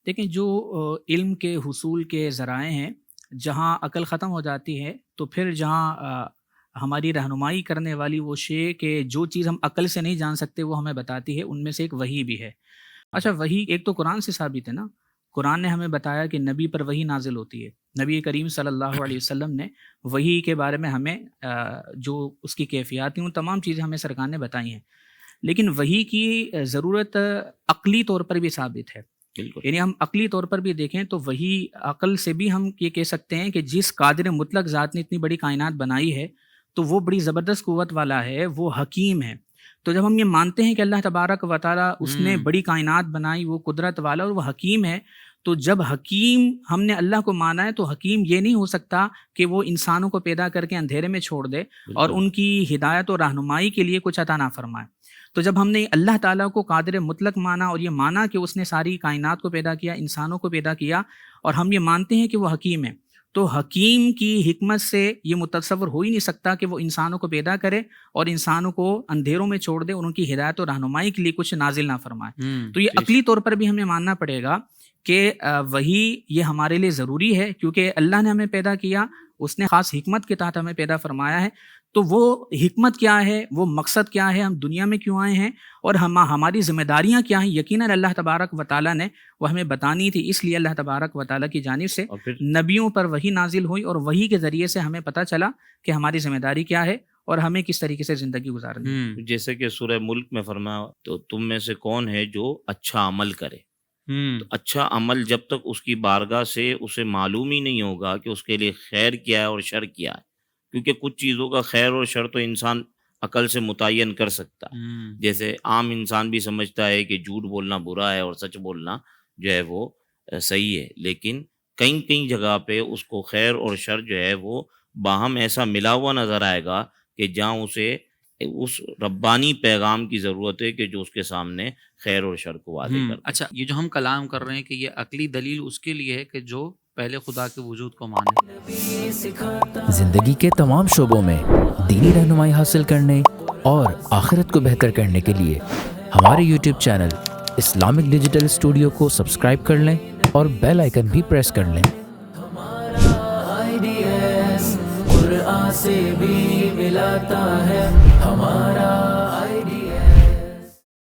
دیکھیں جو علم کے حصول کے ذرائع ہیں، جہاں عقل ختم ہو جاتی ہے تو پھر جہاں ہماری رہنمائی کرنے والی وہ شے کہ جو چیز ہم عقل سے نہیں جان سکتے وہ ہمیں بتاتی ہے، ان میں سے ایک وحی بھی ہے۔ اچھا، وحی ایک تو قرآن سے ثابت ہے نا، قرآن نے ہمیں بتایا کہ نبی پر وحی نازل ہوتی ہے۔ نبی کریم صلی اللہ علیہ وسلم نے وحی کے بارے میں ہمیں جو اس کی کیفیات ہیں، ان تمام چیزیں ہمیں سرکار نے بتائی ہیں، لیکن وحی کی ضرورت عقلی طور پر بھی ثابت ہے۔ بالکل یعنی ہم عقلی طور پر بھی دیکھیں تو وہی عقل سے بھی ہم یہ کہہ سکتے ہیں کہ جس قادر مطلق ذات نے اتنی بڑی کائنات بنائی ہے تو وہ بڑی زبردست قوت والا ہے، وہ حکیم ہے۔ تو جب ہم یہ مانتے ہیں کہ اللہ تبارک و تعالیٰ اس نے بڑی کائنات بنائی، وہ قدرت والا اور وہ حکیم ہے، تو جب حکیم ہم نے اللہ کو مانا ہے تو حکیم یہ نہیں ہو سکتا کہ وہ انسانوں کو پیدا کر کے اندھیرے میں چھوڑ دے اور ان کی ہدایت و رہنمائی کے لیے کچھ عطا نہ فرمائے۔ تو جب ہم نے اللہ تعالیٰ کو قادر مطلق مانا اور یہ مانا کہ اس نے ساری کائنات کو پیدا کیا، انسانوں کو پیدا کیا، اور ہم یہ مانتے ہیں کہ وہ حکیم ہے، تو حکیم کی حکمت سے یہ متصور ہو ہی نہیں سکتا کہ وہ انسانوں کو پیدا کرے اور انسانوں کو اندھیروں میں چھوڑ دے اور ان کی ہدایت و رہنمائی کے لیے کچھ نازل نہ فرمائے۔ تو یہ عقلی طور پر بھی ہمیں ماننا پڑے گا کہ وہی یہ ہمارے لیے ضروری ہے، کیونکہ اللہ نے ہمیں پیدا کیا، اس نے خاص حکمت کے تحت ہمیں پیدا فرمایا ہے۔ تو وہ حکمت کیا ہے، وہ مقصد کیا ہے، ہم دنیا میں کیوں آئے ہیں اور ہماری ذمہ داریاں کیا ہیں، یقیناً اللہ تبارک و تعالیٰ نے وہ ہمیں بتانی تھی۔ اس لیے اللہ تبارک و تعالیٰ کی جانب سے نبیوں پر وحی نازل ہوئی اور وحی کے ذریعے سے ہمیں پتہ چلا کہ ہماری ذمہ داری کیا ہے اور ہمیں کس طریقے سے زندگی گزارنی ہے۔ جیسے کہ سورہ ملک میں فرمایا تو تم میں سے کون ہے جو اچھا عمل کرے۔ تو اچھا عمل جب تک اس کی بارگاہ سے اسے معلوم ہی نہیں ہوگا کہ اس کے لیے خیر کیا ہے اور شر کیا ہے، کیونکہ کچھ چیزوں کا خیر اور شر تو انسان عقل سے متعین کر سکتا ہے۔ جیسے عام انسان بھی سمجھتا ہے کہ جھوٹ بولنا برا ہے اور سچ بولنا جو ہے وہ صحیح ہے، لیکن کئی جگہ پہ اس کو خیر اور شر جو ہے وہ باہم ایسا ملا ہوا نظر آئے گا کہ جہاں اسے اس ربانی پیغام کی ضرورت ہے کہ جو اس کے سامنے خیر اور شر کو واضح کر۔ اچھا، یہ جو ہم کلام کر رہے ہیں کہ یہ عقلی دلیل اس کے لیے ہے کہ جو پہلے خدا کے وجود کو مانے۔ زندگی کے تمام شعبوں میں دینی رہنمائی حاصل کرنے اور آخرت کو بہتر کرنے کے لیے ہمارے YouTube channel Islamic digital studio کو سبسکرائب کر لیں اور بیل آئیکن بھی پریس کر لیں۔ قرآن سے بھی ملاتا ہے ہمارا